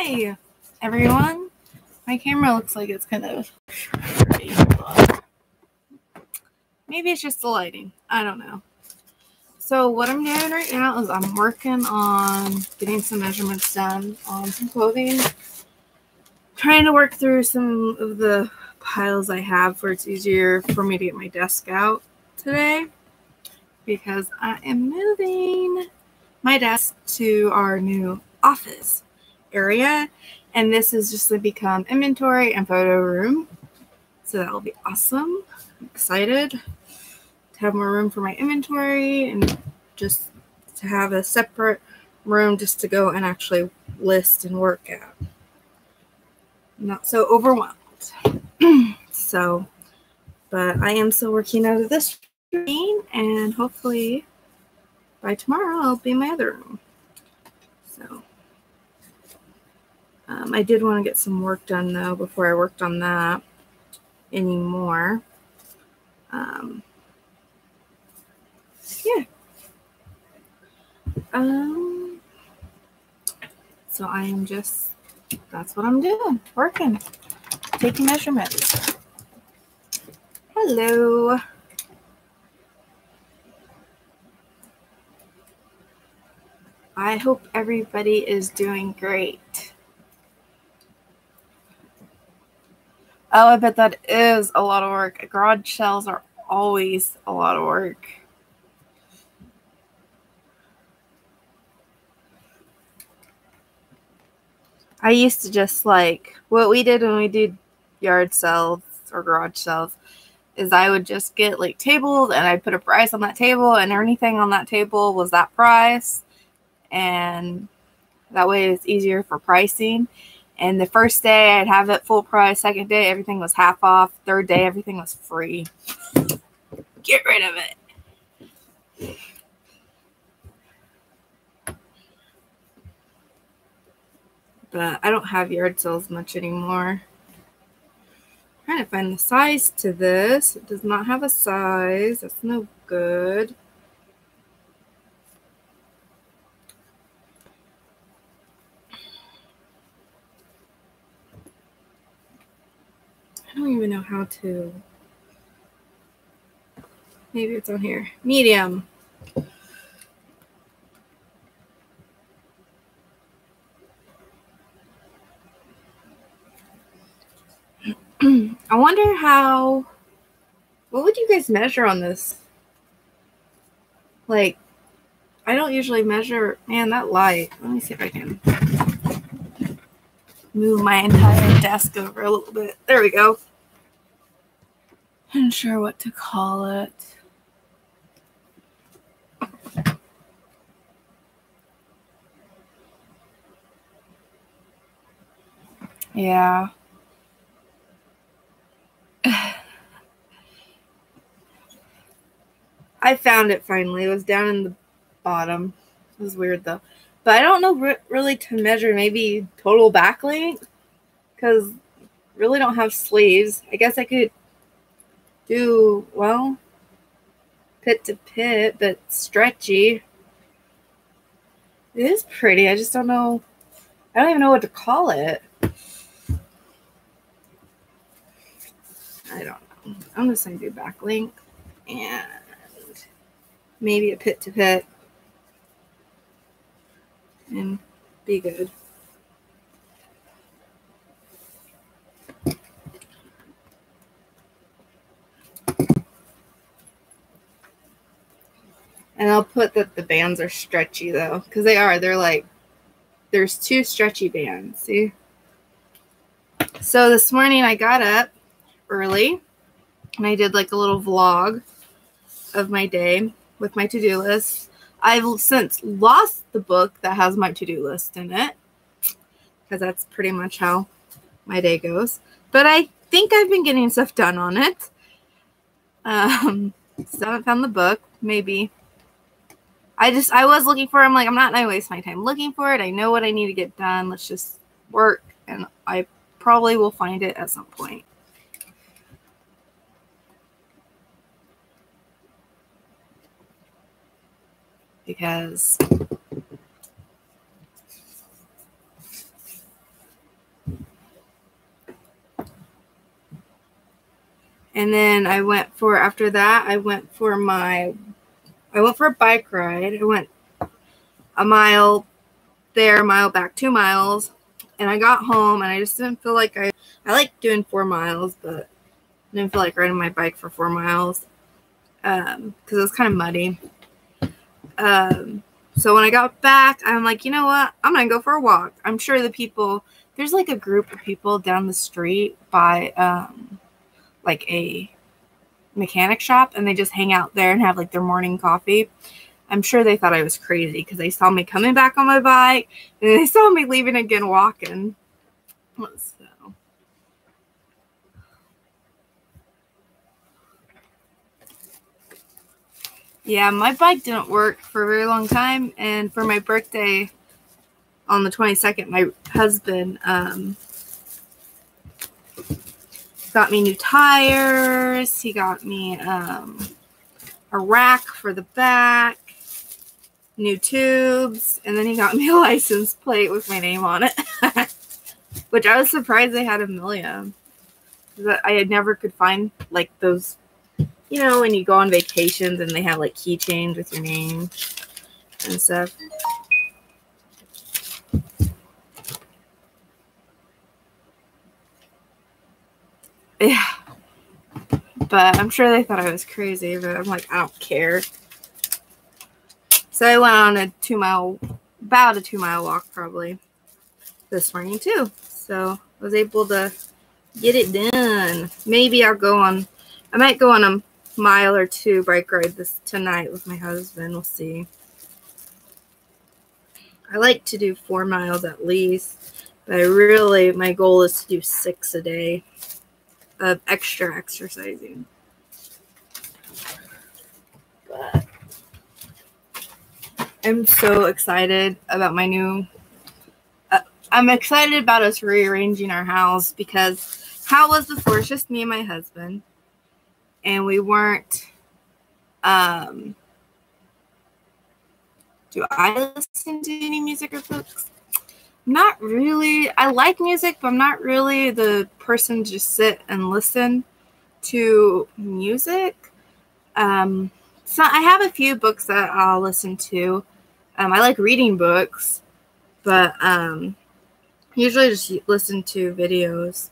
Hi, everyone. My camera looks like it's kind of maybe it's just the lighting. I don't know. So what I'm doing right now is I'm working on getting some measurements done on some clothing. Trying to work through some of the piles I have where it's easier for me to get my desk out today because I am moving my desk to our new office area, and this is just to become inventory and photo room. So that will be awesome. I'm excited to have more room for my inventory and just to have a separate room just to go and actually list and work at. Not so overwhelmed. But I am still working out of this room, and hopefully by tomorrow I'll be in my other room. So I did want to get some work done though before I worked on that anymore. Yeah. So I am just, that's what I'm doing, working, taking measurements. Hello. I hope everybody is doing great. Oh, I bet that is a lot of work. Garage sales are always a lot of work. I used to just like, what we did when we did yard sales or garage sales is I would just get like tables and I'd put a price on that table and anything on that table was that price. And that way it's easier for pricing. And the first day I'd have it full price. Second day, everything was half off. Third day, everything was free. Get rid of it. But I don't have yard sales much anymore. I'm trying to find the size to this. It does not have a size. That's no good. I don't even know how to. Maybe it's on here. Medium. I wonder how. What would you guys measure on this? Like, I don't usually measure. Man, that light. Let me see if I can move my entire desk over a little bit. There we go. I'm not sure what to call it. Yeah. I found it finally. It was down in the bottom. It was weird though. But I don't know really to measure maybe total back length because really don't have sleeves. I guess I could do, well, pit to pit, but stretchy. It is pretty. I just don't know. I don't even know what to call it. I don't know. I'm just going to do back length and maybe a pit to pit and be good. And I'll put that the bands are stretchy though, because they are. They're like, there's two stretchy bands. See? So this morning I got up early and I did like a little vlog of my day with my to-do list. I've since lost the book that has my to-do list in it because that's pretty much how my day goes. But I think I've been getting stuff done on it. Still haven't found the book. Maybe. I was looking for it. I'm like, I'm not going to waste my time looking for it. I know what I need to get done. Let's just work. And I probably will find it at some point. Because And then after that, I went for a bike ride. I went a mile there, a mile back, 2 miles. And I got home and I just didn't feel like I like doing 4 miles, but I didn't feel like riding my bike for 4 miles. Because it was kind of muddy. So when I got back, I'm like, you know what? I'm going to go for a walk. I'm sure there's like a group of people down the street by like a mechanic shop, and they just hang out there and have like their morning coffee. I'm sure they thought I was crazy because they saw me coming back on my bike and they saw me leaving again walking. So yeah, my bike didn't work for a very long time, and for my birthday on the 22nd, my husband got me new tires. He got me a rack for the back, new tubes, and then he got me a license plate with my name on it, which I was surprised they had Amelia. I never could find like those, you know, when you go on vacations and they have like keychains with your name and stuff. Yeah. But I'm sure they thought I was crazy, but I'm like, I don't care. So I went on about a 2 mile walk probably this morning too. So I was able to get it done. Maybe I might go on a mile or 2 bike ride tonight with my husband. We'll see. I like to do 4 miles at least, but my goal is to do 6 a day of extra exercising. But I'm so excited about I'm excited about us rearranging our house, because how it was before, it's just me and my husband, and we weren't, do I listen to any music or books? Not really. I like music, but I'm not really the person to just sit and listen to music. So I have a few books that I'll listen to. I like reading books, but usually just listen to videos.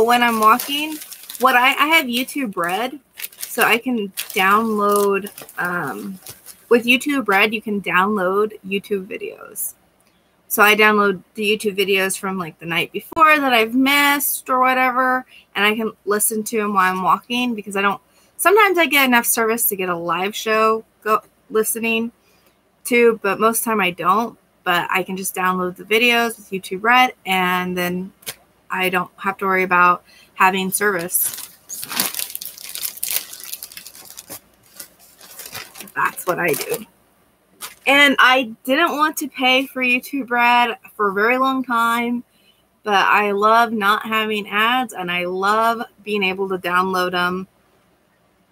When I'm walking, I have YouTube Red, so I can download, with YouTube Red, you can download YouTube videos. So I download the YouTube videos from like the night before that I've missed or whatever, and I can listen to them while I'm walking, because sometimes I get enough service to get a live show listening to, but most of the time I don't. But I can just download the videos with YouTube Red, and then I don't have to worry about having service. So that's what I do. And I didn't want to pay for YouTube Red for a very long time, but I love not having ads, and I love being able to download them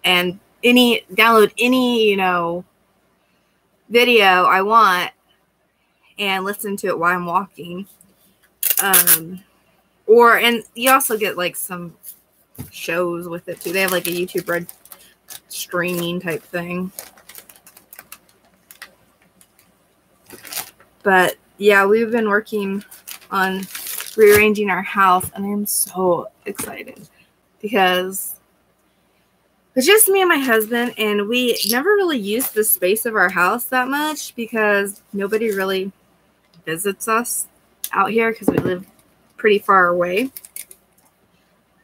and download any, video I want and listen to it while I'm walking. And you also get like some shows with it too. They have like a YouTube Red streaming type thing. But yeah, we've been working on rearranging our house, and I'm so excited because it's just me and my husband, and we never really use the space of our house that much because nobody really visits us out here because we live pretty far away.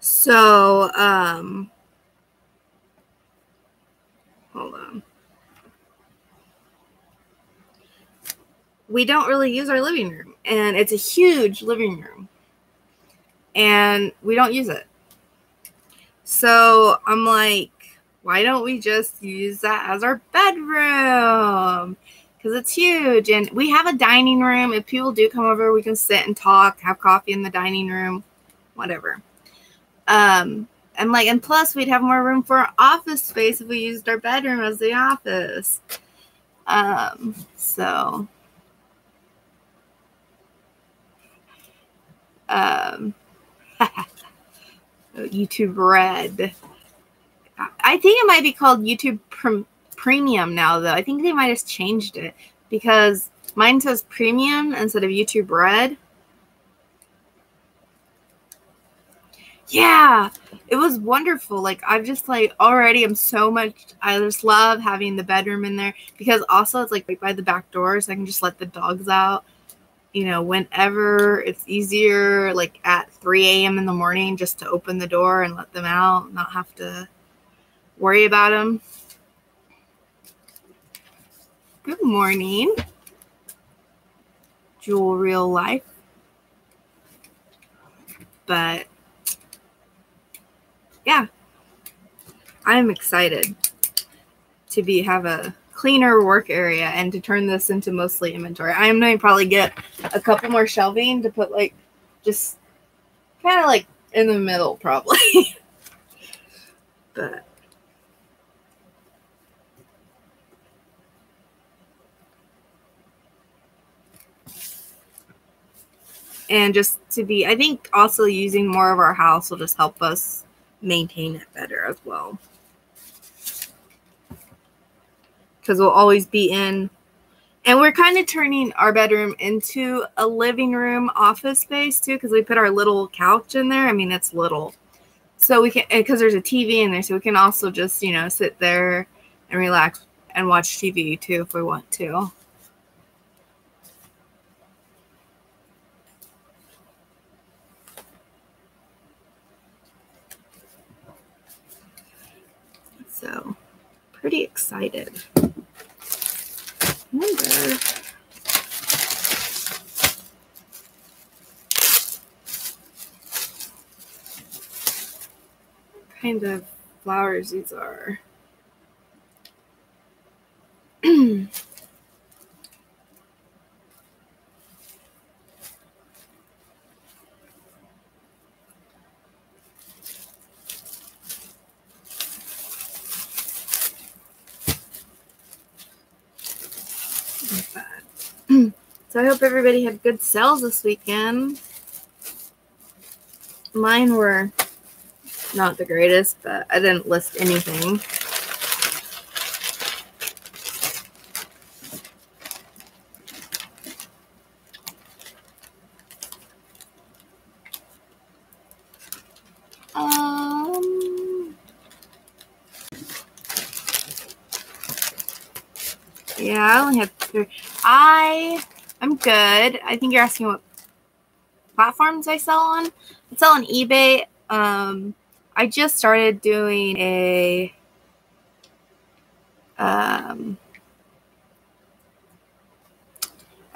So, hold on. We don't really use our living room, and it's a huge living room, and we don't use it. So I'm like, why don't we just use that as our bedroom? Because it's huge, and we have a dining room. If people do come over, we can sit and talk, have coffee in the dining room, whatever. But And like, and plus we'd have more room for office space if we used our bedroom as the office. So YouTube Red. I think it might be called YouTube Premium now, though. I think they might have changed it because mine says Premium instead of YouTube Red. Yeah, it was wonderful. Like, I've just like already am so much. I just love having the bedroom in there because also it's like right by the back door, so I can just let the dogs out. You know, whenever it's easier, like at 3 a.m. in the morning, just to open the door and let them out, not have to worry about them. Good morning, Jewel Real Life. But yeah, I'm excited to have a cleaner work area and to turn this into mostly inventory. I am going to probably get a couple more shelving to put like just kind of like in the middle probably. But and just to be, I think also using more of our house will just help us maintain it better as well. Because we'll always be in, and we're kind of turning our bedroom into a living room office space too, because we put our little couch in there. I mean, it's little. So we can, because there's a TV in there, so we can also just, you know, sit there and relax and watch TV too if we want to. So, pretty excited. What kind of flowers these are? So I hope everybody had good sales this weekend. Mine were not the greatest, but I didn't list anything. Yeah, I only have 3. I'm good. I think you're asking what platforms I sell on. I sell on eBay. I just started doing a I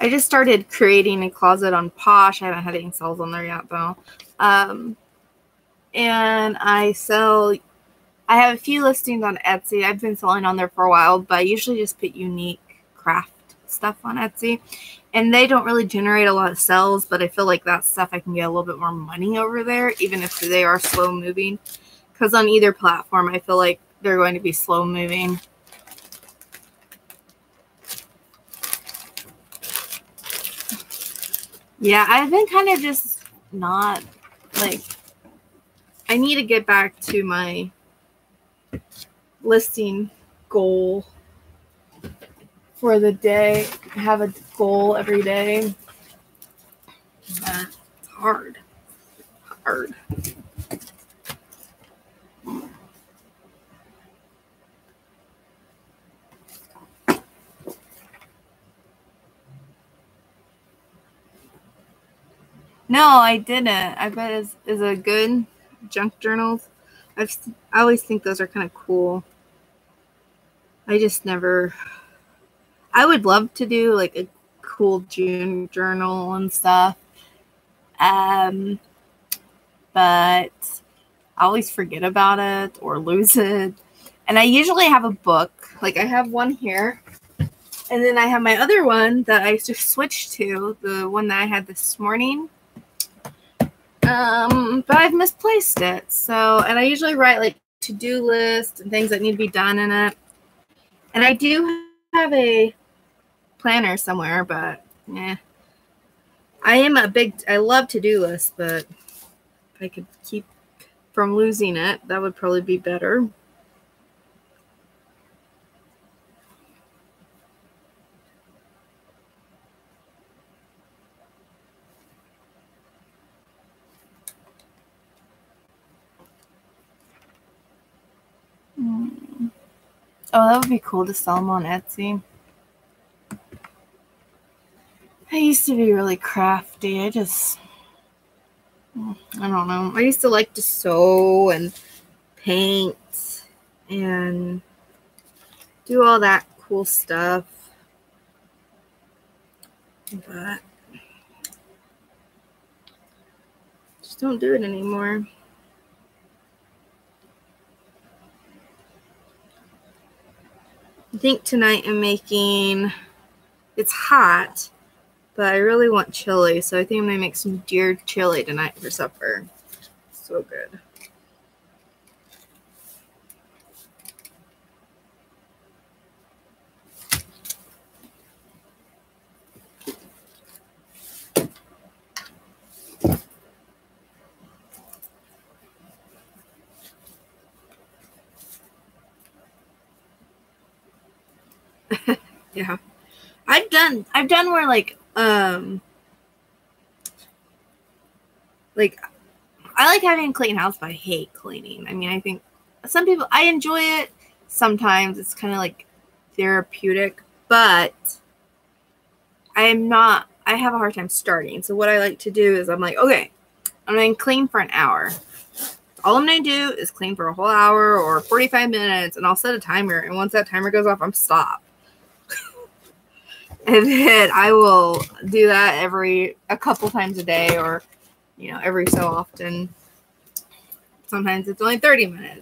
just started creating a closet on Posh. I haven't had any sales on there yet though. And I have a few listings on Etsy. I've been selling on there for a while, but I usually just put unique craft stuff on Etsy. And they don't really generate a lot of sales, but I feel like that stuff I can get a little bit more money over there, even if they are slow moving. Because on either platform, I feel like they're going to be slow moving. Yeah, I've been kind of just not, like, I need to get back to my listing goal for the day. Have a goal every day. But it's hard. Hard. No, I didn't. I bet is a good junk journals. I always think those are kind of cool. I just never. I would love to do like a cool June journal and stuff. But I always forget about it or lose it. And I usually have a book. Like I have one here. And then I have my other one that I just switched to, the one that I had this morning. But I've misplaced it. So, and I usually write like to-do lists and things that need to be done in it. And I do have a planner somewhere, but yeah. I love to-do lists, but if I could keep from losing it, that would probably be better. Oh, that would be cool to sell them on Etsy. I used to be really crafty. I don't know. I used to like to sew and paint and do all that cool stuff. But just don't do it anymore. I think tonight it's hot, but I really want chili, so I think I'm going to make some deer chili tonight for supper. So good. Yeah. I've done where like I like having a clean house, but I hate cleaning. I mean, I think some people, I enjoy it. Sometimes it's kind of like therapeutic, but I have a hard time starting. So what I like to do is I'm like, okay, I'm going to clean for an hour. All I'm going to do is clean for a whole hour or 45 minutes, and I'll set a timer. And once that timer goes off, I'm stopped. And then I will do that a couple times a day, or, every so often. Sometimes it's only 30 minutes.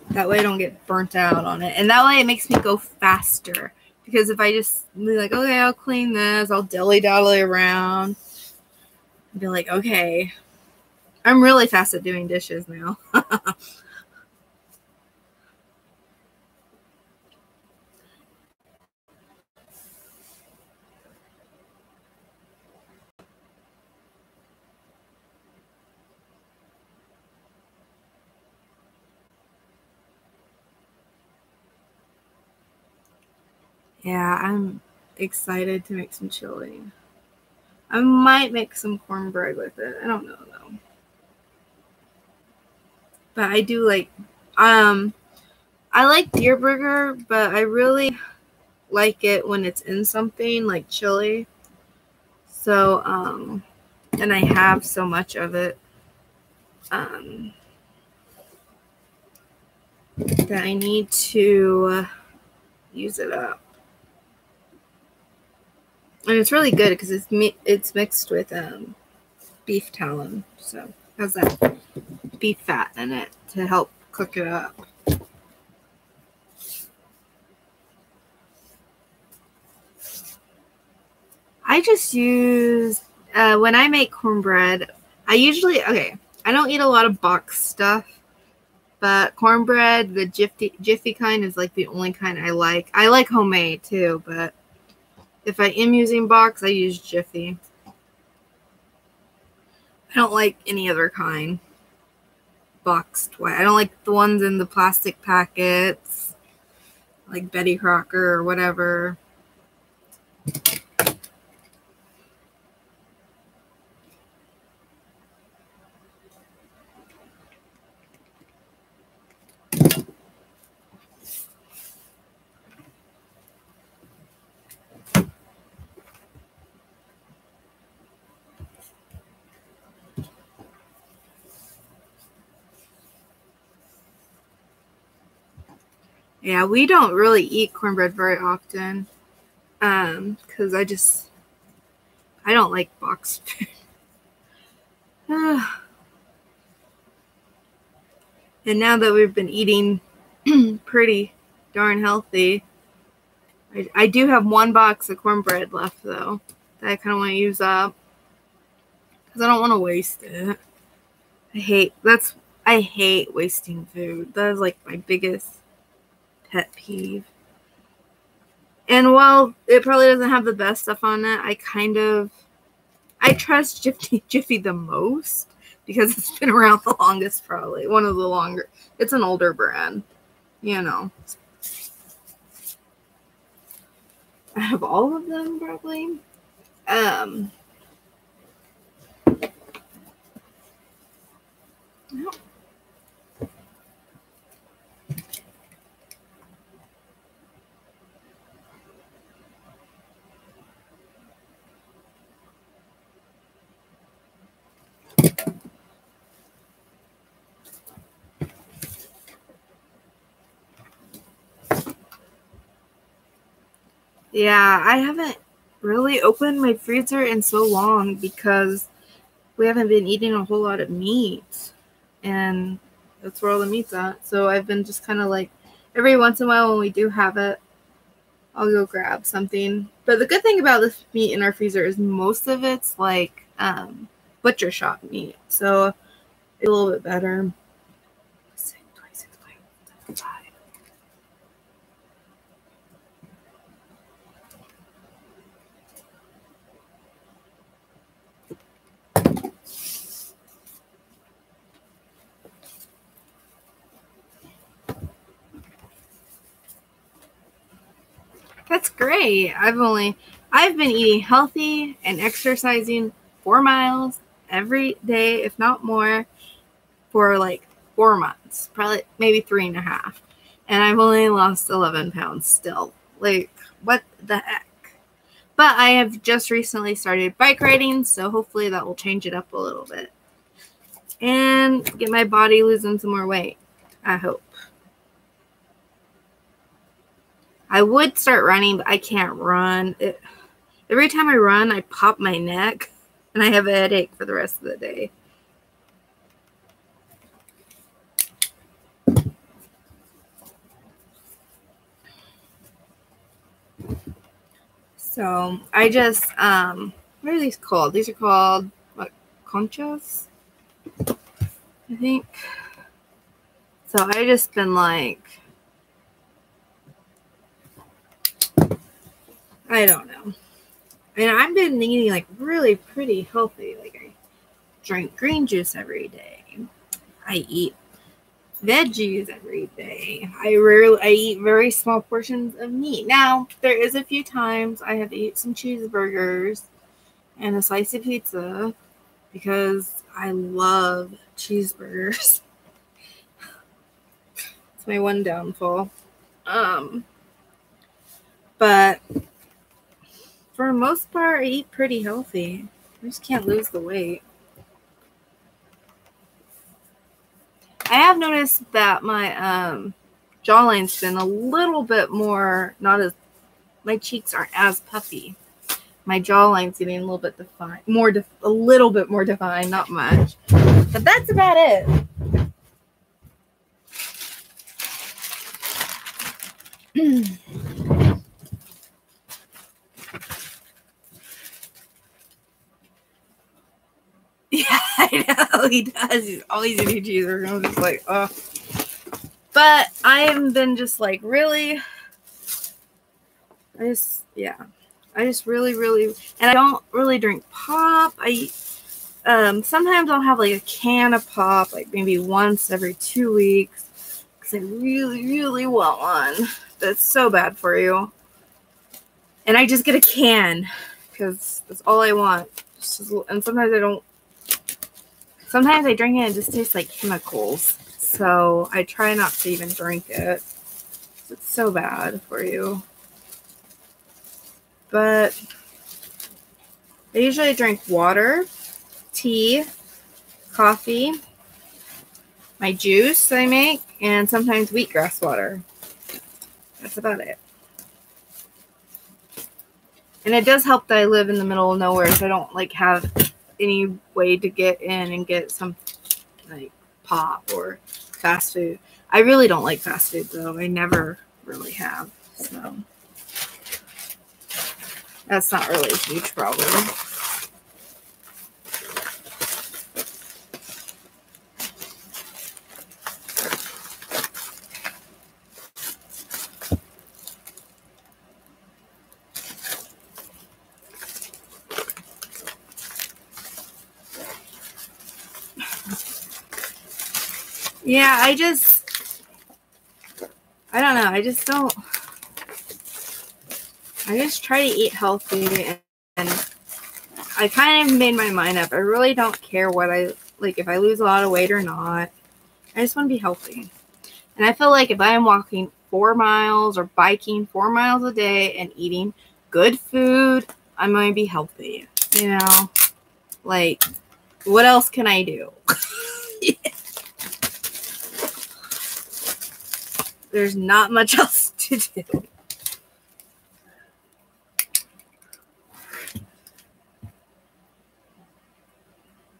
That way I don't get burnt out on it. And that way it makes me go faster. Because if I just be like, okay, I'll clean this, I'll dilly-dally around. I'll be like, okay. I'm really fast at doing dishes now. Yeah, I'm excited to make some chili. I might make some cornbread with it. I don't know though. But I do like, I like deer burger, but I really like it when it's in something like chili. So, and I have so much of it, that I need to use it up. And it's really good because it's mixed with beef tallow, so it has that beef fat in it to help cook it up. I just use when I make cornbread. I don't eat a lot of box stuff, but cornbread, the Jiffy kind, is like the only kind I like. I like homemade too, but if I am using box, I use Jiffy. I don't like any other kind boxed. I don't like the ones in the plastic packets, like Betty Crocker or whatever. Yeah, we don't really eat cornbread very often, because I don't like boxed food. And now that we've been eating pretty darn healthy, I do have one box of cornbread left, though. that I kind of want to use up because I don't want to waste it. I hate wasting food. That is like my biggest pet peeve. And while it probably doesn't have the best stuff on it, I trust Jiffy the most because it's been around the longest, probably. One of the longer. It's an older brand, you know. I have all of them, probably. No. Yeah, I haven't really opened my freezer in so long because we haven't been eating a whole lot of meat. And that's where all the meat's at. So I've been just kind of like, every once in a while when we do have it, I'll go grab something. But the good thing about this meat in our freezer is most of it's like butcher shop meat. So it's a little bit better. 26.75. That's great. I've been eating healthy and exercising 4 miles every day, if not more, for like 4 months, probably maybe 3.5. And I've only lost 11 pounds still. Like, what the heck? But I have just recently started bike riding, so hopefully that will change it up a little bit. And get my body losing some more weight, I hope. I would start running, but I can't run. Every time I run, I pop my neck, and I have a headache for the rest of the day. So I just, what are these called? These are called, what, conchas? I think. So I just been like, I don't know. And I've been eating like really pretty healthy. Like I drink green juice every day. I eat veggies every day. I eat very small portions of meat. Now, there is a few times I have to eat some cheeseburgers and a slice of pizza because I love cheeseburgers. It's my one downfall. But for the most part, I eat pretty healthy. I just can't lose the weight. I have noticed that my jawline's been a little bit more, my cheeks aren't as puffy. My jawline's getting a little bit defined, a little bit more defined, not much. But that's about it. Yeah, I know he does. He's always eating cheeseburgers. I'm just like, oh. But I have been just like really. I just really, and I don't really drink pop. Sometimes I'll have like a can of pop, like maybe once every 2 weeks, because I really want one. That's so bad for you. And I just get a can because that's all I want. And sometimes I don't. Sometimes I drink it and it just tastes like chemicals. So I try not to even drink it. It's so bad for you. But I usually drink water, tea, coffee, my juice I make, and sometimes wheatgrass water. That's about it. And it does help that I live in the middle of nowhere, so I don't like have any way to get in and get some like pop or fast food. I really don't like fast food though. I never really have. So That's not really a huge problem. Yeah, I don't know. I just try to eat healthy, and I kind of made my mind up. I really don't care what if I lose a lot of weight or not. I just want to be healthy. And I feel like if I am walking 4 miles or biking 4 miles a day and eating good food, I'm going to be healthy. You know, like, what else can I do? There's not much else to do.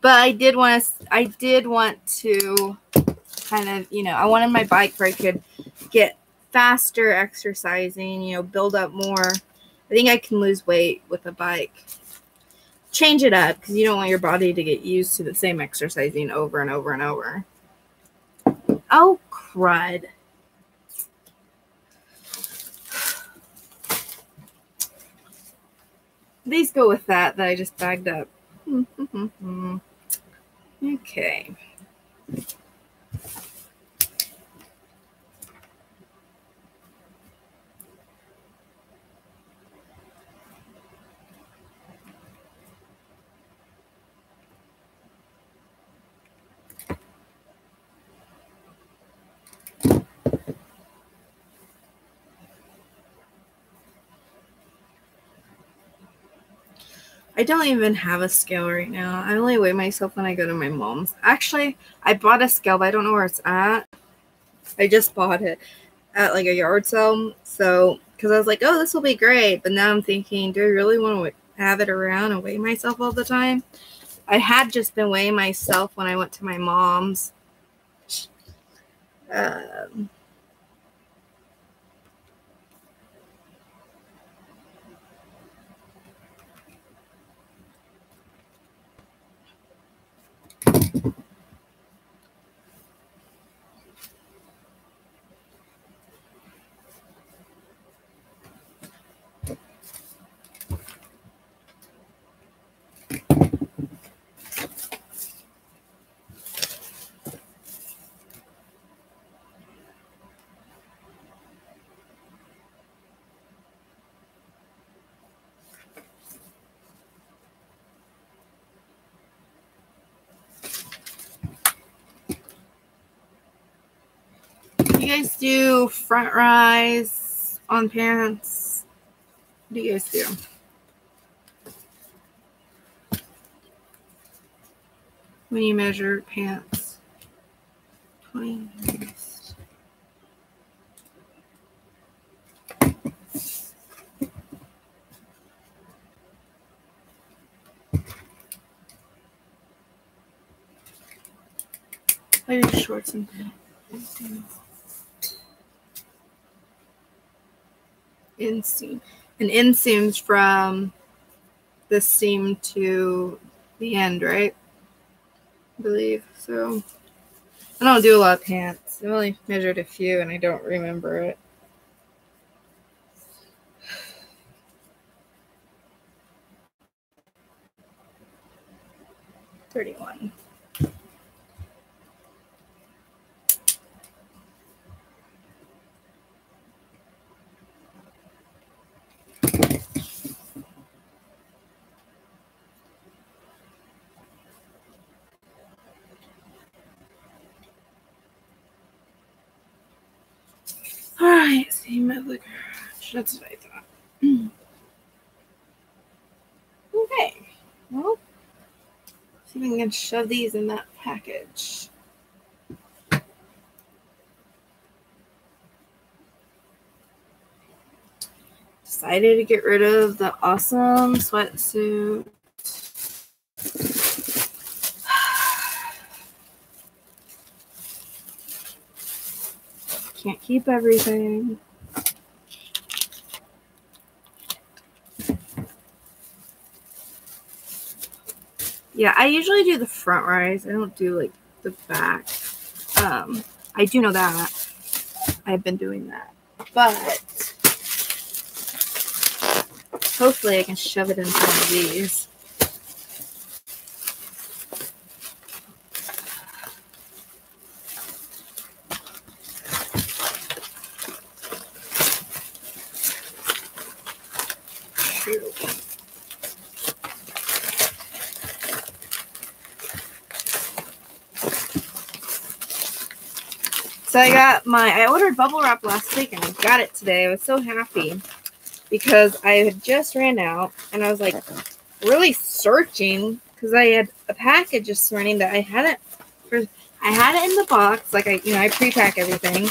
But I did want to kind of, I wanted my bike where I could get faster exercising, build up more. I think I can lose weight with a bike. Change it up, because you don't want your body to get used to the same exercising over and over and over. Oh, crud. These go with that I just bagged up. Okay. I don't even have a scale right now. I only weigh myself when I go to my mom's. Actually, I bought a scale, but I don't know where it's at. I just bought it at like a yard sale. So, because I was like, oh, this will be great. But now I'm thinking, do I really want to have it around and weigh myself all the time? I had just been weighing myself when I went to my mom's. You guys do front rise on pants? What do you guys do? When you measure pants? 20 minutes. I do shorts and pants. Inseam. An inseam's from the seam to the end, right? I believe so. I don't do a lot of pants. I've only measured a few and I don't remember it. $31. Alright, seam of the garage. That's what I thought. Okay. Well, see if I can shove these in that package. Decided to get rid of the awesome sweatsuit. Can't keep everything. Yeah, I usually do the front rise. I don't do like the back. I do know that. I've been doing that. But hopefully I can shove it into one of these. So I ordered bubble wrap last week and I got it today. I was so happy because I had just ran out and I was like really searching because I had a package this morning that I had it in the box. Like I pre-pack everything,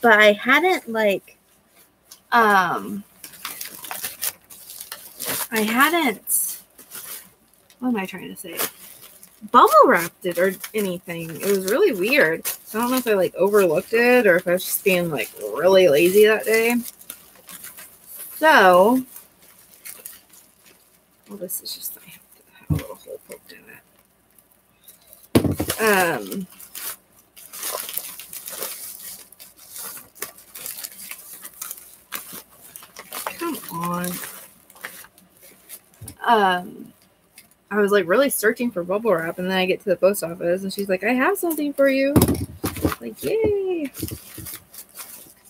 but I hadn't like, what am I trying to say? Bubble wrapped it or anything. It was really weird. I don't know if I like overlooked it or if I was just being like really lazy that day. So, well, this is just, I have to have a little hole poked in it. Come on. I was like really searching for bubble wrap, and then I get to the post office, and she's like, "I have something for you." Like, yay!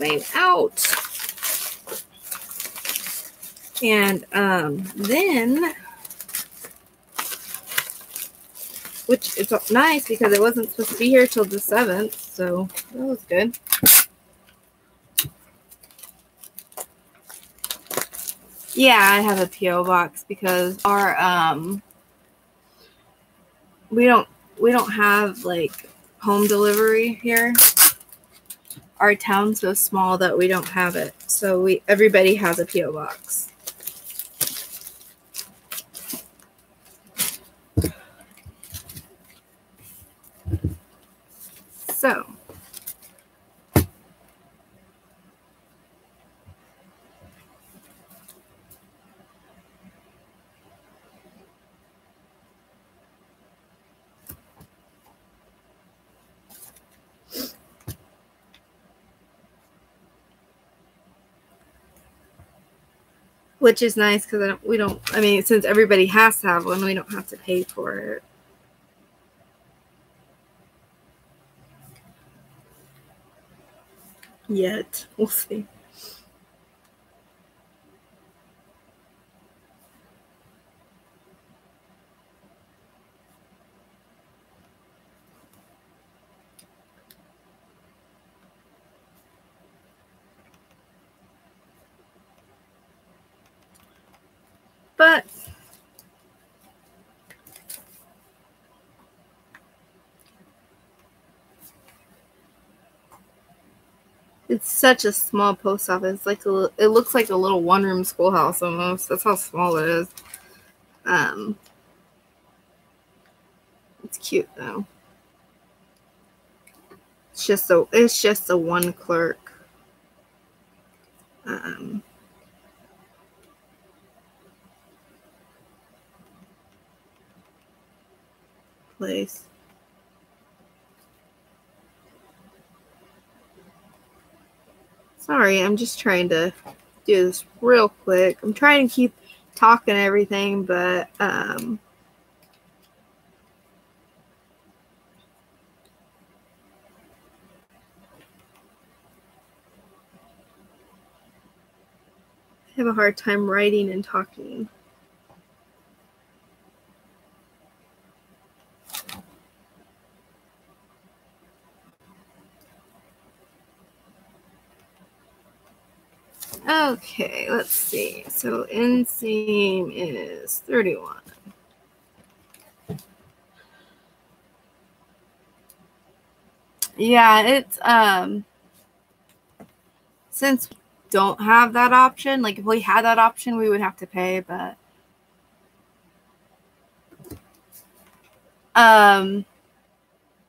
I'm out. And then, which it's nice because it wasn't supposed to be here till the 7th, so that was good. Yeah, I have a PO box because our we don't have like home delivery here. Our town's so small that we don't have it. So everybody has a PO box. So which is nice because since everybody has to have one, we don't have to pay for it. Yet. We'll see. But it's such a small post office. Like it looks like a little one-room schoolhouse almost. That's how small it is. It's cute though. It's just a one clerk. Place. Sorry, I'm just trying to do this real quick. I'm trying to keep talking and everything, but I have a hard time writing and talking. Okay, let's see. So inseam is 31. Yeah, it's since we don't have that option, like if we had that option, we would have to pay, but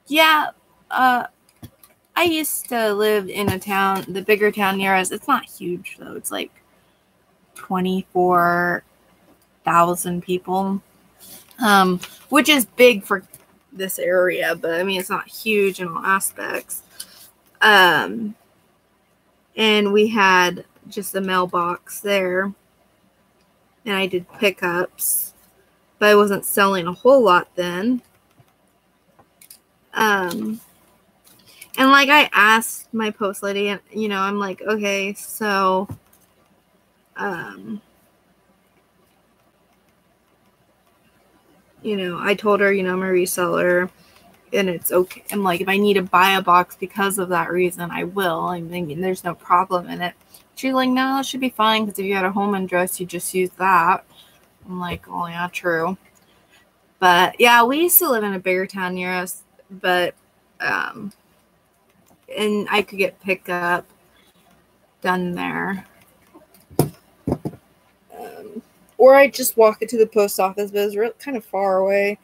yeah, I used to live in a town, the bigger town near us. It's not huge though. It's like 24,000 people. which is big for this area, but I mean, it's not huge in all aspects. And we had just a mailbox there, and I did pickups, but I wasn't selling a whole lot then. And like I asked my post lady, and you know, I'm like, okay, so you know, I told her, you know, I'm a reseller and it's okay. I'm like, if I need to buy a box because of that reason, I will. I'm thinking there's no problem in it. She's like, no, it should be fine because if you had a home address, you just use that. I'm like, oh, yeah, true. But yeah, we used to live in a bigger town near us, but, and I could get pickup done there. Or I just walk it to the post office, but it's kind of far away.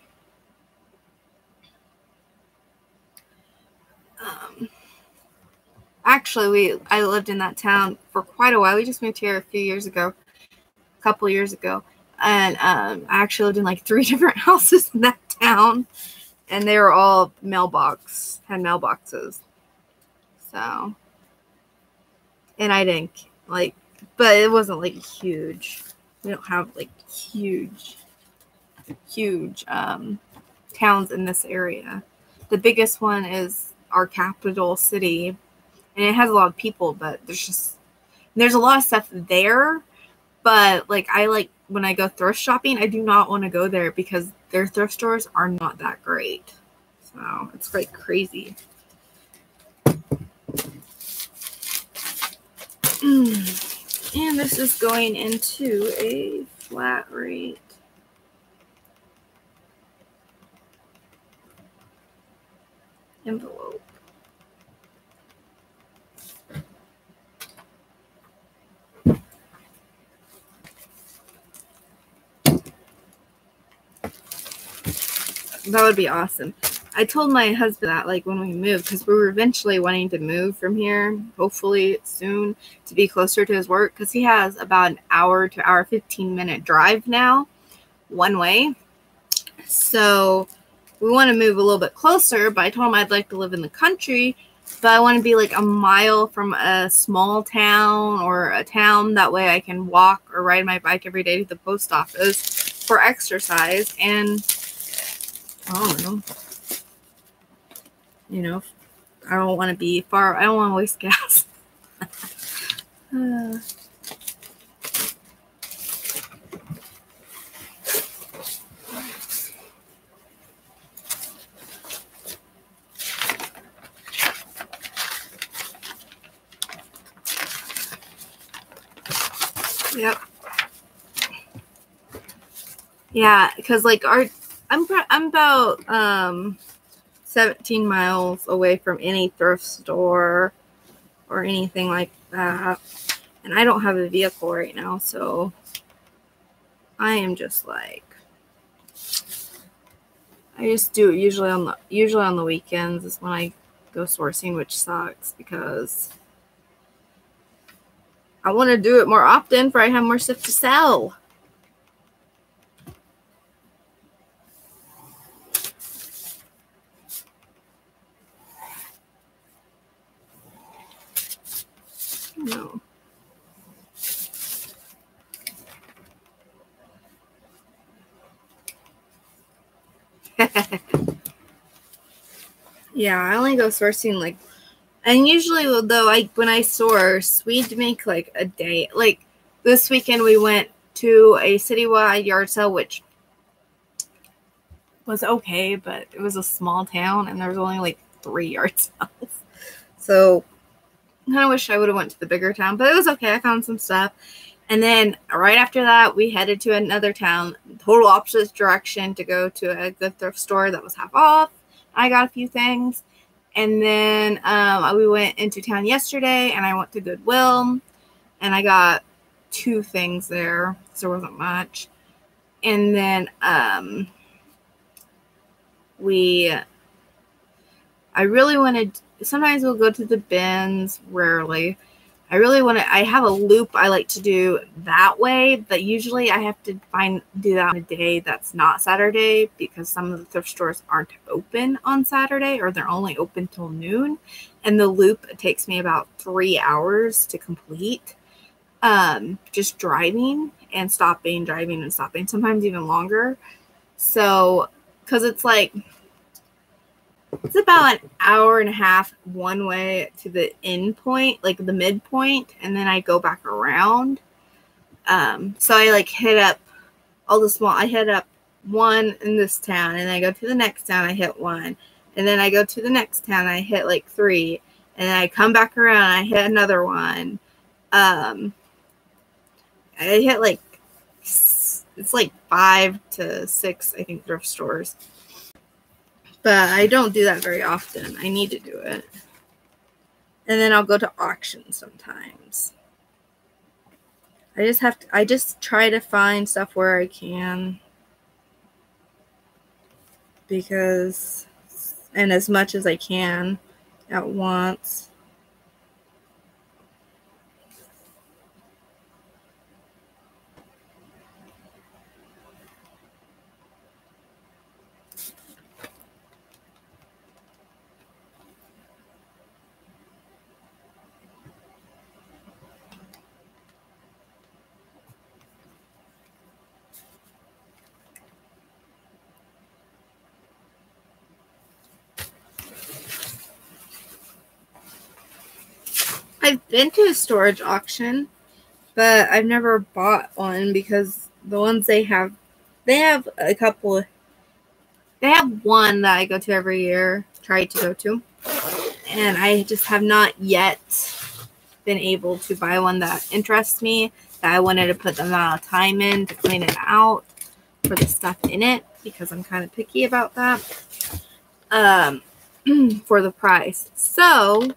Actually, I lived in that town for quite a while. We just moved here a couple years ago. And I actually lived in like 3 different houses in that town. And they were all had mailboxes. So, and I didn't like, but it wasn't like huge. We don't have like huge towns in this area. The biggest one is our capital city, and it has a lot of people, but there's a lot of stuff there. But like when I go thrift shopping, I do not want to go there because their thrift stores are not that great. So it's like crazy. And this is going into a flat rate. Envelope. That would be awesome. I told my husband that like when we moved, because we were eventually wanting to move from here, hopefully soon, to be closer to his work, because he has about an hour to hour 15-minute drive now one way. So we want to move a little bit closer, but I told him I'd like to live in the country, but I want to be like a mile from a small town or a town. That way I can walk or ride my bike every day to the post office for exercise. And I don't know, you know, I don't want to be far. I don't want to waste gas. Yep. Yeah, because like I'm about 17 miles away from any thrift store or anything like that, and I don't have a vehicle right now, so I am just like, I just do it usually on the weekends is when I go sourcing, which sucks because I want to do it more often for I have more stuff to sell. No. Yeah, I only go sourcing like, and usually though when I source, we'd make like a day. Like this weekend we went to a citywide yard sale, which was okay, but it was a small town and there was only like 3 yard sales. So I kind of wish I would have went to the bigger town, but it was okay. I found some stuff. And then right after that, we headed to another town, total opposite direction, to go to a good thrift store that was half off. I got a few things. And then we went into town yesterday, and I went to Goodwill, and I got 2 things there. So there wasn't much. And then I really wanted, sometimes we'll go to the bins, rarely. I really want to, I have a loop I like to do that way, but usually I have to do that on a day that's not Saturday because some of the thrift stores aren't open on Saturday or they're only open till noon. And the loop takes me about 3 hours to complete. Just driving and stopping, driving and stopping, sometimes even longer. So, because it's like, it's about an hour and a half one way to the end point, like the midpoint, and then I go back around. So I like hit up all the small, I hit up one in this town, and then I go to the next town, I hit one, and then I go to the next town, I hit like 3, and then I come back around, I hit another one. I hit like, it's like 5 to 6, I think, thrift stores. But I don't do that very often. I need to do it. And then I'll go to auctions sometimes. I just try to find stuff where I can. Because, and as much as I can at once. I've been to a storage auction, but I've never bought one because the ones they have a couple. They have one that I go to every year, try to go to, and I just have not yet been able to buy one that interests me, that I wanted to put the amount of time in to clean it out for the stuff in it, because I'm kind of picky about that, for the price. So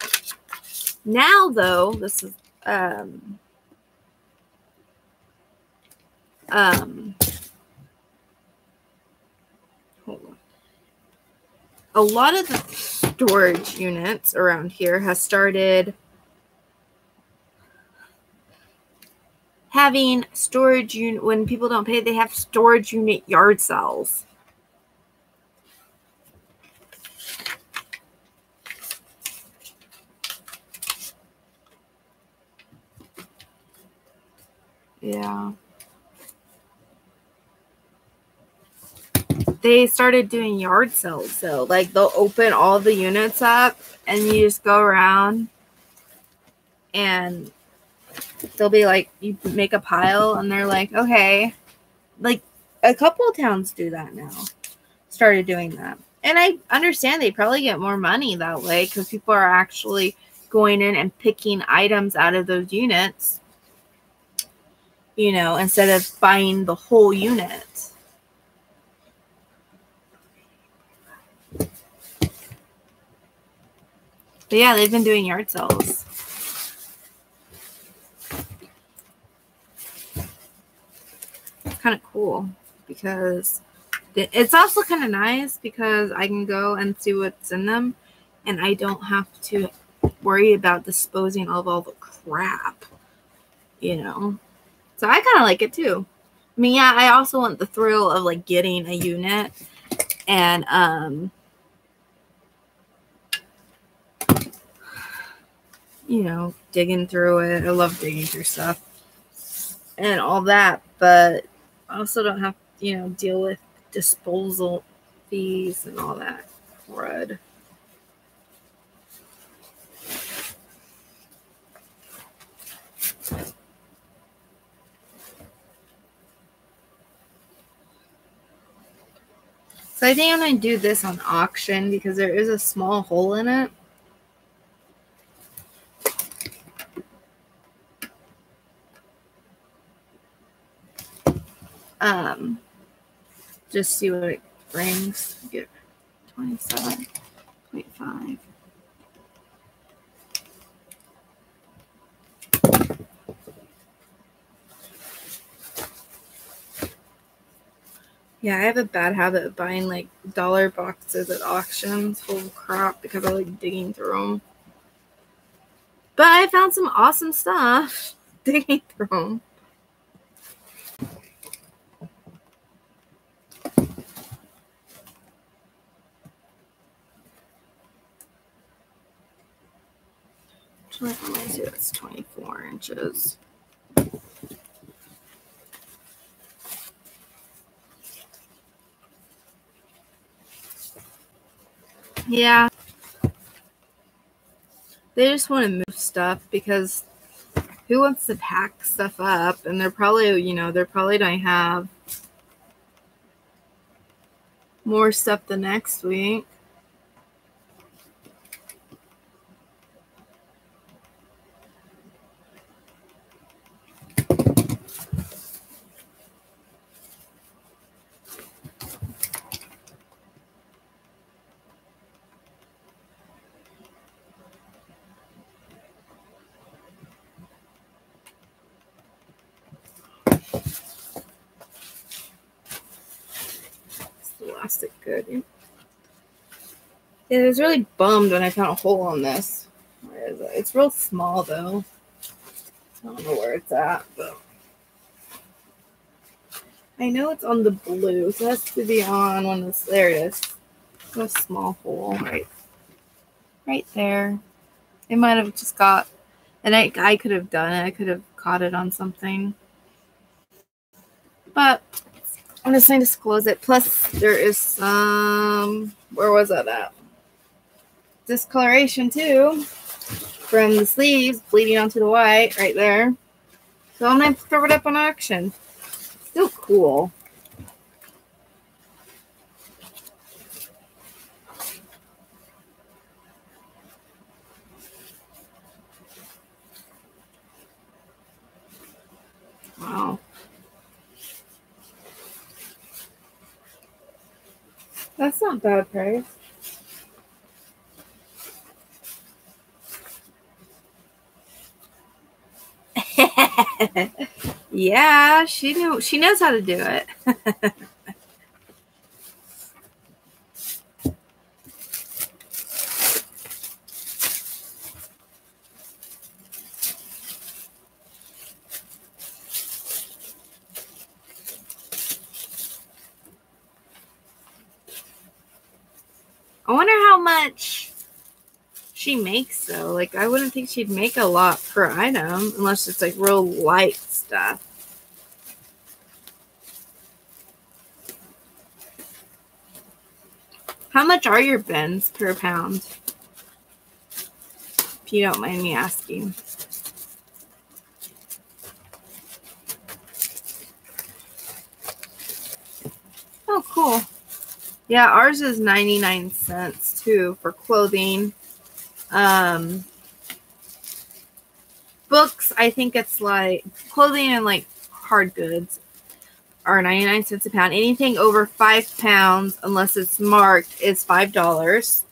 now, though, this is hold on. A lot of the storage units around here has started having storage unit. When people don't pay, they have storage unit yard sales. Yeah. They started doing yard sales. So, like, they'll open all the units up and you just go around and they'll be like, you make a pile and they're like, okay. Like, a couple of towns do that now. Started doing that. And I understand they probably get more money that way because people are actually going in and picking items out of those units, you know, instead of buying the whole unit. But yeah, they've been doing yard sales. It's kind of cool because it's also kind of nice because I can go and see what's in them and I don't have to worry about disposing of all the crap, you know. So I kind of like it too. I mean, yeah, I also want the thrill of like getting a unit and you know, digging through it. I love digging through stuff and all that, but I also don't have to, you know, deal with disposal fees and all that crud. So I think I'm going to do this on auction because there is a small hole in it. Just see what it brings. Get 27.5. Yeah, I have a bad habit of buying like dollar boxes at auctions full of crap because I like digging through them. But I found some awesome stuff digging through them. Let me see, that's 24 inches. Yeah. They just want to move stuff because who wants to pack stuff up? And they're probably, they're probably going to have more stuff the next week. Elastic good. Yeah, I was really bummed when I found a hole on this. Where is it? It's real small though. I don't know where it's at, but I know it's on the blue, so it has to be on one of this. There it is. A small hole right there. It might have just got, and I could have done it. I could have caught it on something, but I'm just going to disclose it. Plus, there is some, where was that at? Discoloration too from the sleeves bleeding onto the white right there. So I'm going to throw it up on auction. Still cool. Wow. That's not bad price. Yeah, she knows how to do it. I wonder how much she makes though. Like, I wouldn't think she'd make a lot per item unless it's like real light stuff. How much are your bins per pound? If you don't mind me asking. Oh, cool. Yeah, ours is 99 cents too for clothing. Books, I think it's like clothing and like hard goods are 99 cents a pound. Anything over 5 pounds, unless it's marked, is $5.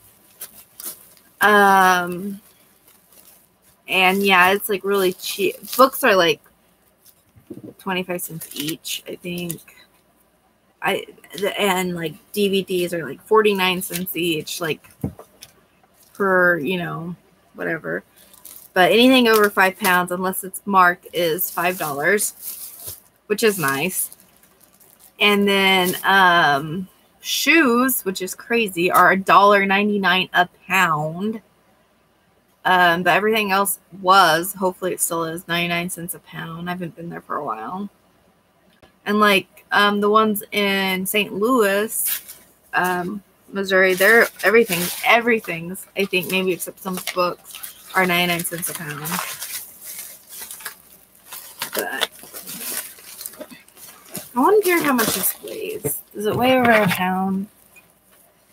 And yeah, it's like really cheap. Books are like 25 cents each, I think. And like DVDs are like 49 cents each, like per, whatever. But anything over 5 pounds, unless it's marked, is $5, which is nice. And then shoes, which is crazy, are $1.99 a pound. But everything else was, hopefully it still is, 99 cents a pound. I haven't been there for a while. And like the ones in St. Louis, Missouri, they're everything's, I think, maybe except some books, are 99 cents a pound. But I wonder how much this weighs. Does it weigh over a pound?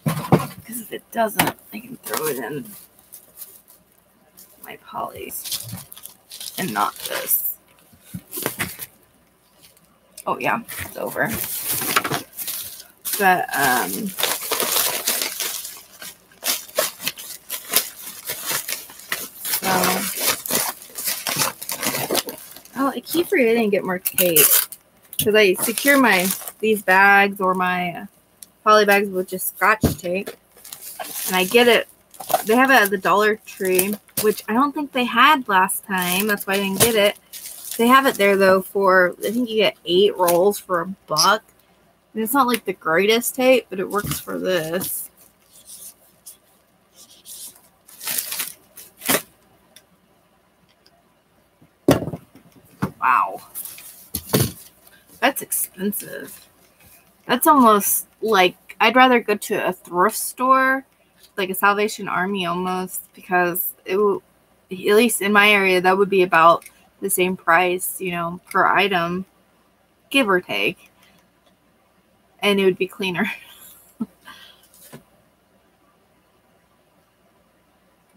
Because if it doesn't, I can throw it in my polys and not this. Oh yeah, it's over. But I keep forgetting to get more tape because I secure these bags or my poly bags with just Scotch tape, and I get it. They have it at the Dollar Tree. which I don't think they had last time. That's why I didn't get it. They have it there, though, for, I think you get 8 rolls for $1. And it's not like the greatest tape, but it works for this. Wow. That's expensive. That's almost like, I'd rather go to a thrift store, like a Salvation Army almost, because it will, at least in my area, that would be about the same price, you know, per item, give or take. And it would be cleaner.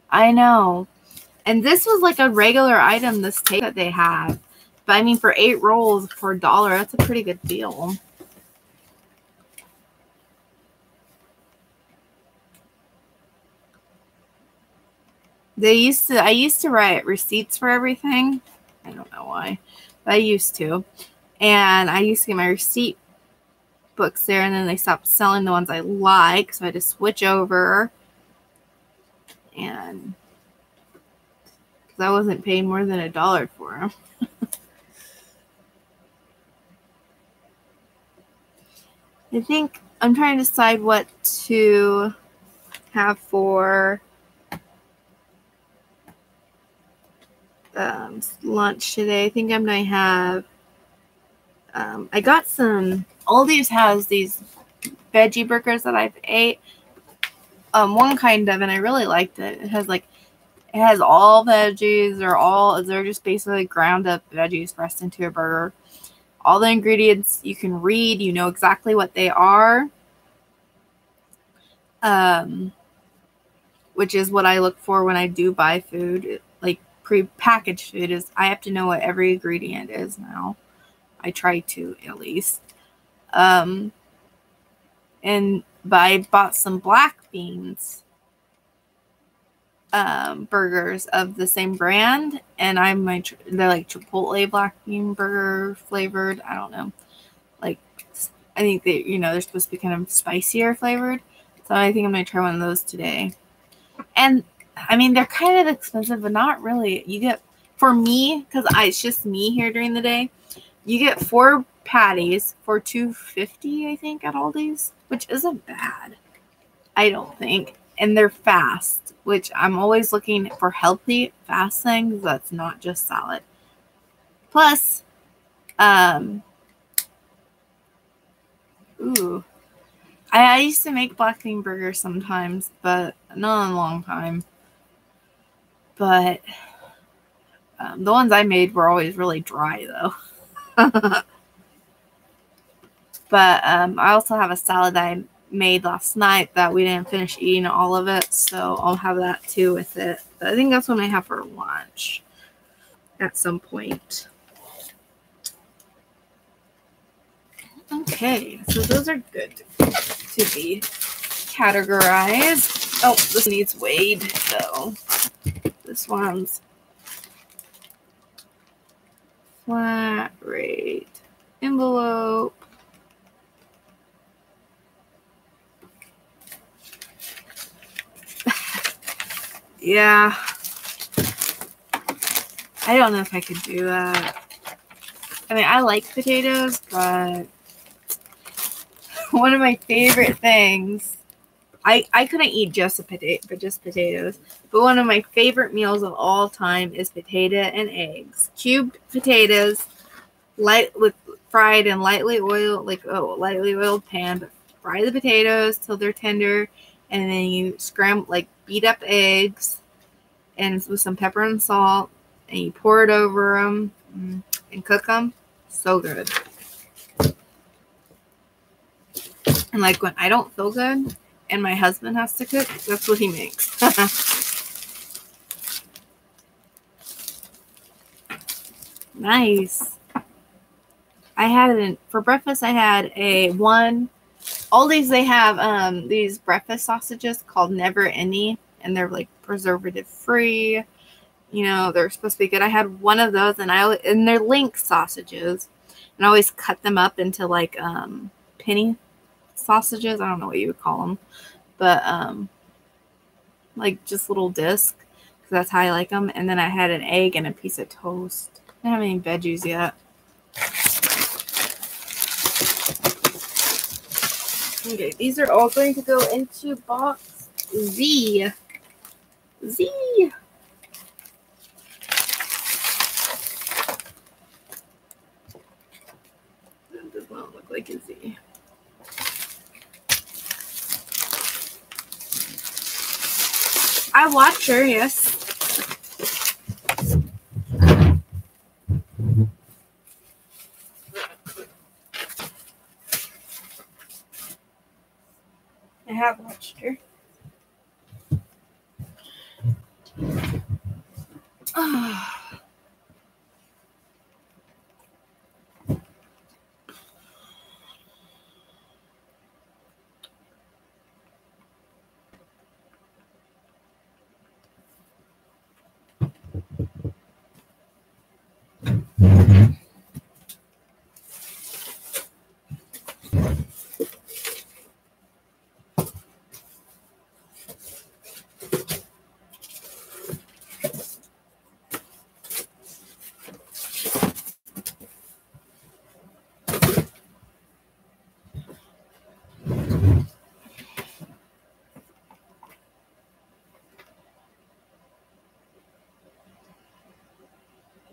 I know. And this was like a regular item, this tape that they have. But I mean, for 8 rolls for $1, that's a pretty good deal. I used to write receipts for everything. I don't know why, but I used to. And I used to get my receipt books there, and then they stopped selling the ones I like, so I had to switch over. And because I wasn't paying more than $1 for them. I think I'm trying to decide what to have for lunch today. I think I'm going to have, I got some, Aldi's has these veggie burgers that I've ate. One kind of, and I really liked it. It has all veggies, they're just basically ground up veggies pressed into a burger. All the ingredients you can read, you know exactly what they are. Which is what I look for when I do buy food. Like pre-packaged food is, I have to know what every ingredient is now. I try to, at least. But I bought some black beans burgers of the same brand, and they're like Chipotle black bean burger flavored. I don't know. Like, I think they're supposed to be kind of spicier flavored. So I think I'm going to try one of those today. And I mean, they're kind of expensive, but not really. You get, for me, because it's just me here during the day, you get 4 patties for $2.50, I think, at Aldi's, which isn't bad, I don't think. And they're fast, which I'm always looking for healthy, fast things that's not just salad. Plus, I used to make black bean burgers sometimes, but not in a long time. But the ones I made were always really dry, though. But I also have a salad that I made last night that we didn't finish eating all of it, so I'll have that too with it. But I think that's what I have for lunch at some point. Okay, so those are good to be categorized. Oh, this needs weighed, so this one's flat rate envelope. Yeah. I don't know if I could do that. I mean, I like potatoes, but one of my favorite things, I couldn't eat just potatoes, but one of my favorite meals of all time is potato and eggs. Cubed potatoes, fried in lightly oiled pan, but fry the potatoes till they're tender, and then you beat up eggs and with some pepper and salt, and you pour it over them and cook them. So good. And like when I don't feel good and my husband has to cook, that's what he makes. Nice. For breakfast, I had Aldi's, they have these breakfast sausages called Never Any, and they're like preservative free. You know, they're supposed to be good. I had one of those, and they're Link sausages, and I always cut them up into like penny sausages. I don't know what you would call them, but like just little discs, because that's how I like them. And then I had an egg and a piece of toast. I don't have any veggies yet. Okay, these are all going to go into box Z. Z. That does not look like a Z. I watch her, yes. I have watched her.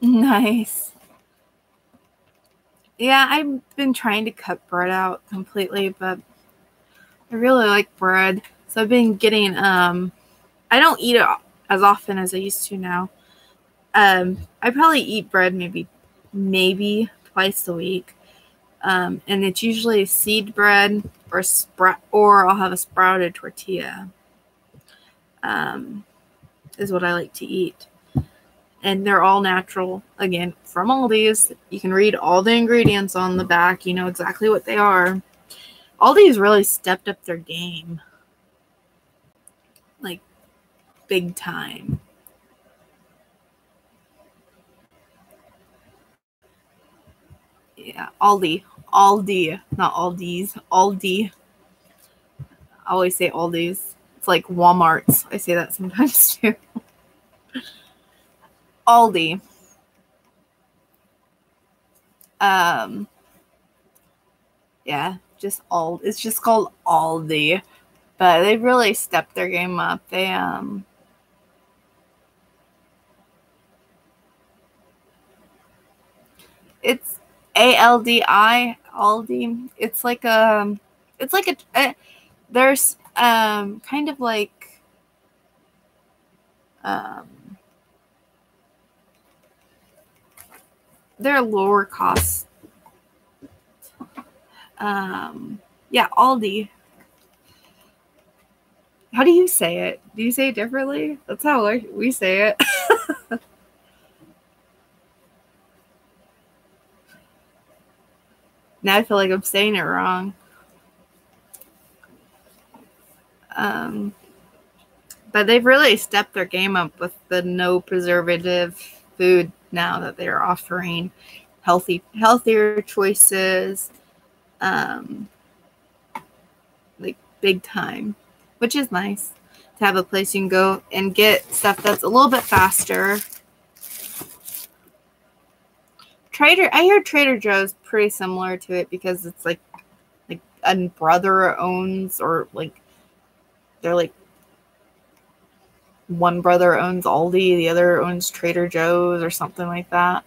Nice. Yeah, I've been trying to cut bread out completely, but I really like bread. So I've been getting, I don't eat it as often as I used to now. I probably eat bread maybe twice a week. And it's usually seed bread or I'll have a sprouted tortilla. Is what I like to eat. And they're all natural, again, from Aldi's. You can read all the ingredients on the back. You know exactly what they are. Aldi's really stepped up their game. Like, big time. Yeah, Aldi. Aldi. Not Aldi's. Aldi. I always say Aldi's. It's like Walmart's. I say that sometimes too. Aldi. Yeah, it's just called Aldi. But they've really stepped their game up. It's ALDI, Aldi. It's like there's kind of like they're lower cost. Yeah, Aldi. How do you say it? Do you say it differently? That's how we say it. Now I feel like I'm saying it wrong. But they've really stepped their game up with the no preservative food now that they're offering healthier choices, like big time, which is nice to have a place you can go and get stuff that's a little bit faster. I hear Trader Joe's pretty similar to it because it's like a brother owns, or like they're like one brother owns Aldi, the other owns Trader Joe's or something like that.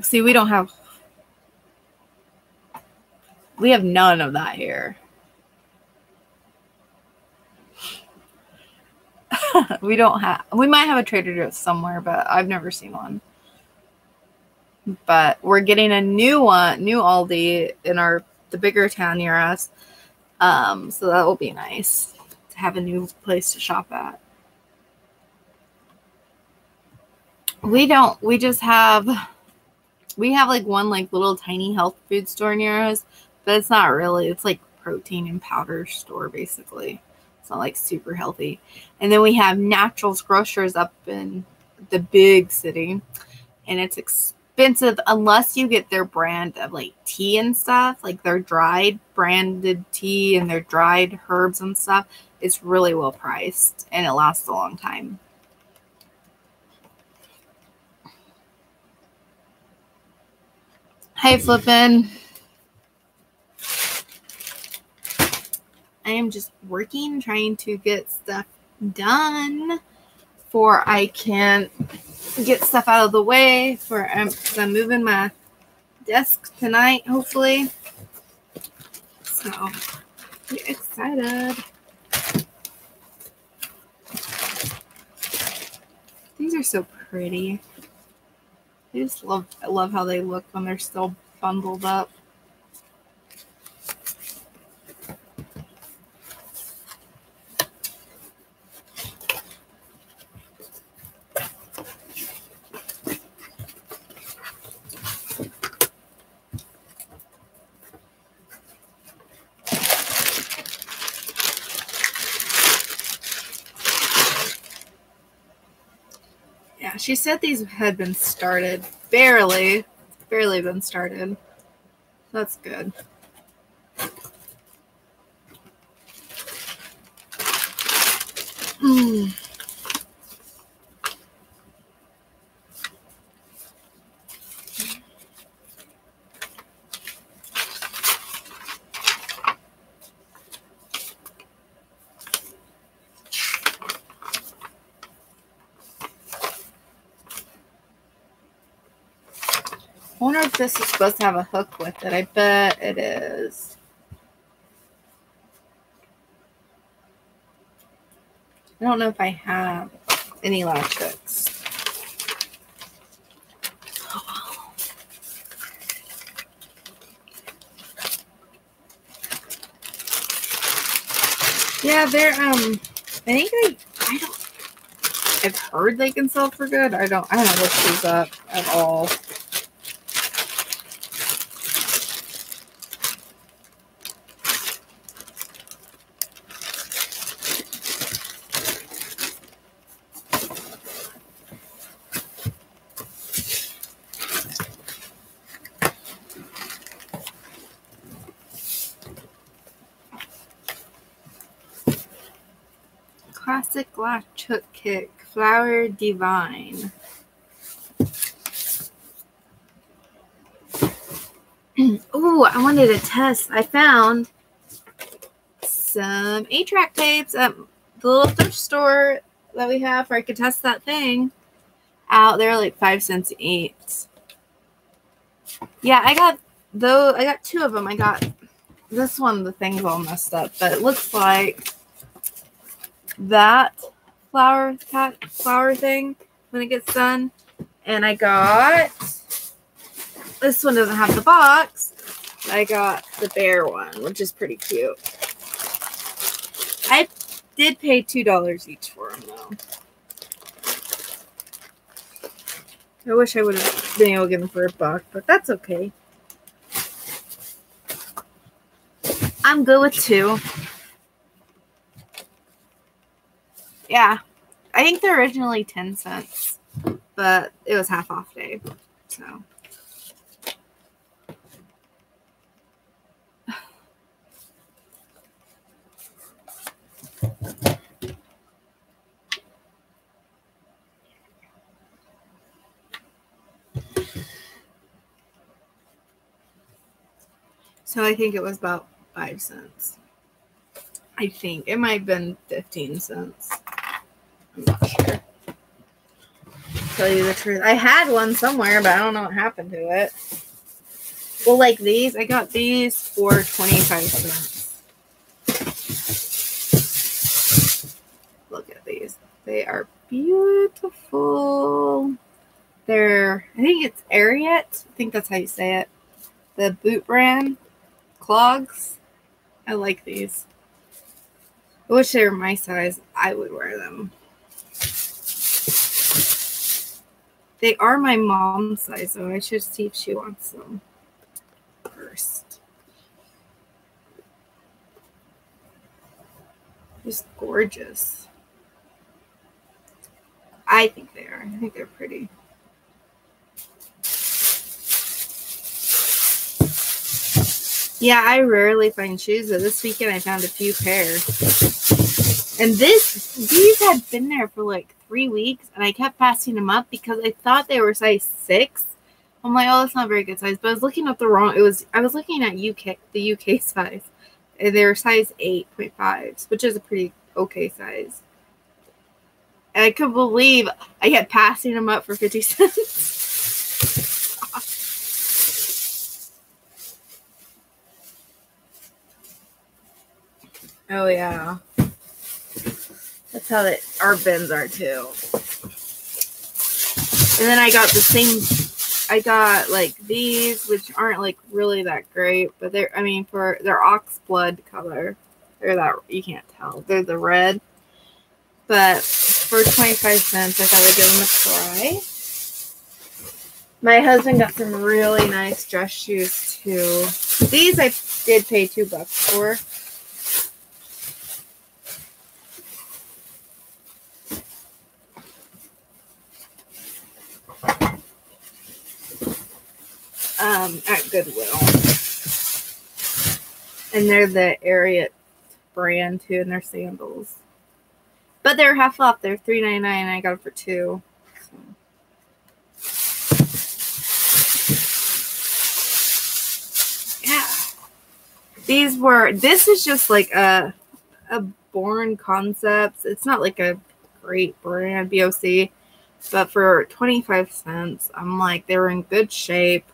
See, we have none of that here. We might have a Trader Joe's somewhere, but I've never seen one. But we're getting a new Aldi in the bigger town near us. So that will be nice to have a new place to shop at. We have like one like little tiny health food store near us, but it's not really. It's like protein and powder store basically. It's not like super healthy. And then we have Naturals Grocers up in the big city, and it's expensive unless you get their brand of like tea and stuff, like their dried branded tea and their dried herbs and stuff. It's really well priced and it lasts a long time. Hey, Flippin'. I am just working, trying to get stuff done before I can get stuff out of the way for I'm moving my desk tonight, hopefully. So, get excited. These are so pretty. I love how they look when they're still bundled up. Yeah, she said these had been started. Barely been started. That's good. I wonder if this is supposed to have a hook with it. I bet it is. I don't know if I have any latch hooks. Yeah, they're I think I've heard they can sell for good. I haven't looked these up at all. Classic latch hook kick, Flower Divine. Ooh, I wanted to test. I found some 8-track tapes at the little thrift store that we have where I could test that thing out. They're like 5 cents each. Yeah, I got 2 of them. I got this one, the thing's all messed up, but it looks like that flower thing when it gets done. And I got this one, doesn't have the box. I got the bear one, which is pretty cute. I did pay $2 each for them though. I wish I would have been able to get them for $1, but that's okay. I'm good with 2. Yeah, I think they're originally 10 cents, but it was half off day, so. So I think it was about 5 cents. I think it might have been 15 cents. I'm not sure. Tell you the truth. I had one somewhere, but I don't know what happened to it. Well, like these, I got these for 25 cents. Look at these. They are beautiful. They're, I think it's Ariat. I think that's how you say it. The boot brand clogs. I like these. I wish they were my size. I would wear them. They are my mom's size, so I should see if she wants them first. Just gorgeous. I think they are. I think they're pretty. Yeah, I rarely find shoes, but this weekend I found a few pairs. And these had been there for like 3 weeks, and I kept passing them up because I thought they were size 6. I'm like, oh, that's not a very good size. But I was looking at I was looking at the UK size, and they were size 8.5s, which is a pretty okay size. And I couldn't believe I kept passing them up for 50 cents. Oh, yeah. That's how our bins are, too. And then I got I got, like, these, which aren't, like, really that great. But they're ox blood color. They're that, you can't tell. They're the red. But for 25 cents, I thought I'd give them a try. My husband got some really nice dress shoes, too. These I did pay $2 for. At Goodwill. And they're the Ariat brand, too, and they're sandals. But they're half off. They're $3.99, and I got them for $2. Yeah. This is just like a Born Concepts. It's not like a great brand, BOC. But for 25 cents, I'm like, they were in good shape.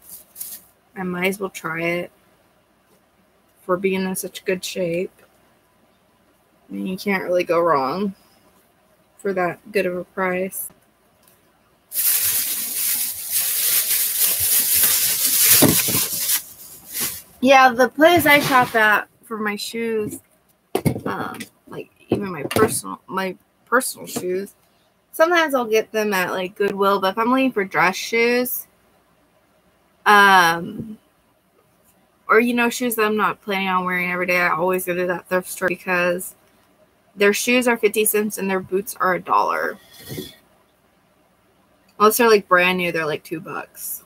I might as well try it for being in such good shape. I mean, you can't really go wrong for that good of a price. Yeah, the place I shop at for my shoes, like even my personal shoes, sometimes I'll get them at like Goodwill, but if I'm looking for dress shoes, or shoes that I'm not planning on wearing every day, I always go to that thrift store because their shoes are 50 cents and their boots are $1. Unless they're like brand new, they're like $2.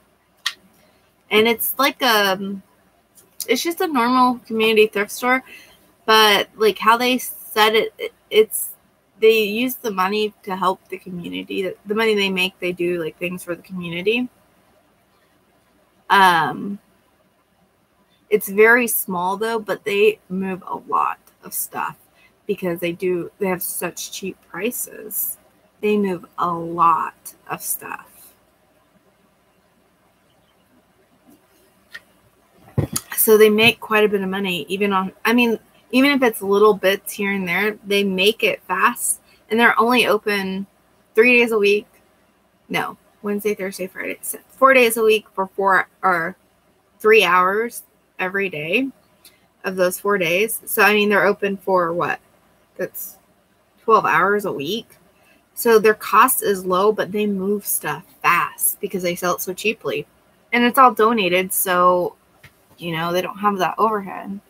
And it's like it's just a normal community thrift store, but like how they said it, they use the money to help the community. The money they make, they do like things for the community. It's very small though, but they move a lot of stuff because they have such cheap prices. They move a lot of stuff. So they make quite a bit of money, even if it's little bits here and there, they make it fast. And they're only open 3 days a week. No, Wednesday, Thursday, Friday. 4 days a week for 3 hours every day of those 4 days. So, they're open for what? That's 12 hours a week. So their cost is low, but they move stuff fast because they sell it so cheaply. And it's all donated, so they don't have that overhead.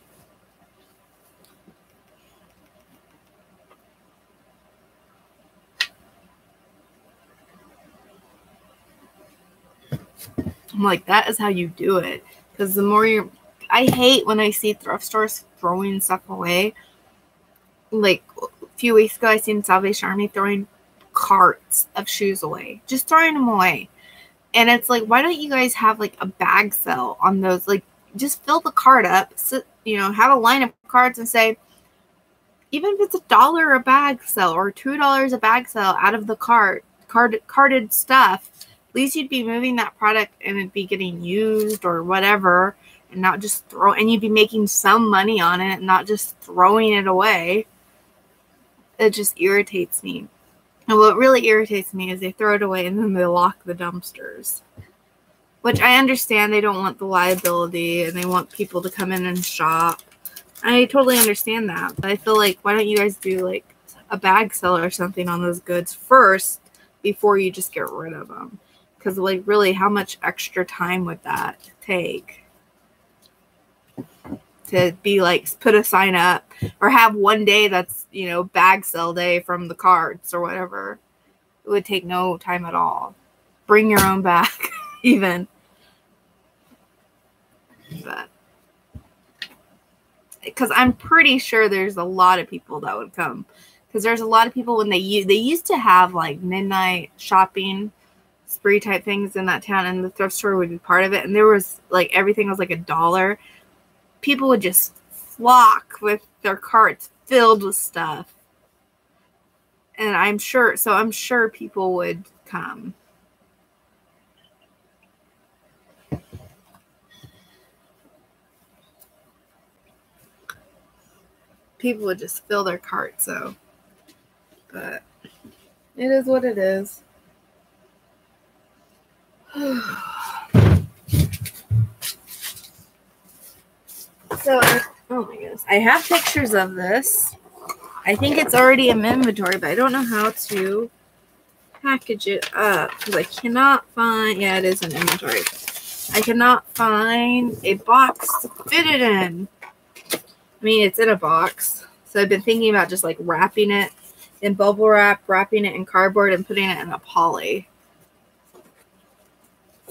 I'm like, that is how you do it. Because I hate when I see thrift stores throwing stuff away. Like a few weeks ago, I seen Salvation Army throwing carts of shoes away. Just throwing them away. And it's like, why don't you guys have like a bag sale on those? Like, just fill the cart up, have a line of carts and say, even if it's $1 a bag sale or $2 a bag sale out of the carted stuff, at least you'd be moving that product and it'd be getting used or whatever, and not just and you'd be making some money on it, not just throwing it away. It just irritates me. And what really irritates me is they throw it away and then they lock the dumpsters. Which I understand they don't want the liability and they want people to come in and shop. I totally understand that. But I feel like, why don't you guys do like a bag sale or something on those goods first before you just get rid of them? Because like, really, how much extra time would that take? To be like, put a sign up or have one day that's, bag sale day from the carts or whatever. It would take no time at all. Bring your own bag, even. But because I'm pretty sure there's a lot of people that would come. Because there's a lot of people when they used to have like midnight shopping spree type things in that town, and the thrift store would be part of it. And there was like everything was like $1. People would just flock with their carts filled with stuff. And I'm sure people would come. People would just fill their carts, so. But it is what it is. So, oh my goodness. I have pictures of this. I think it's already in inventory, but I don't know how to package it up because I cannot find, yeah, it is in inventory. I cannot find a box to fit it in. I mean, it's in a box. So I've been thinking about just like wrapping it in bubble wrap, wrapping it in cardboard, and putting it in a poly.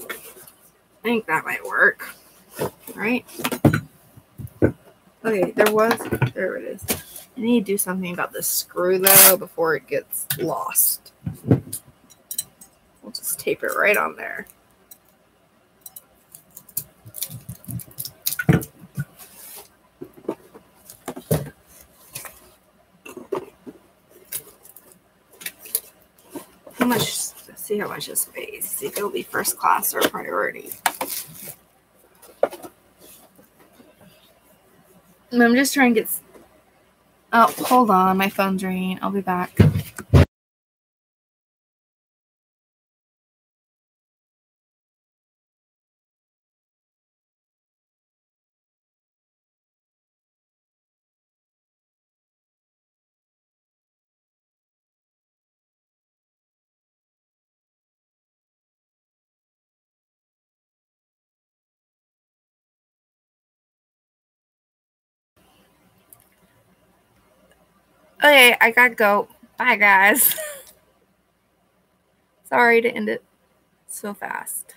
I think that might work. Right? Okay, there it is. I need to do something about this screw though before it gets lost. We'll just tape it right on there. How much? Let's see how much is space. See if it'll be first class or priority. I'm just trying to get. Oh, hold on. My phone's ringing. I'll be back. Okay, I gotta go. Bye, guys. Sorry to end it so fast.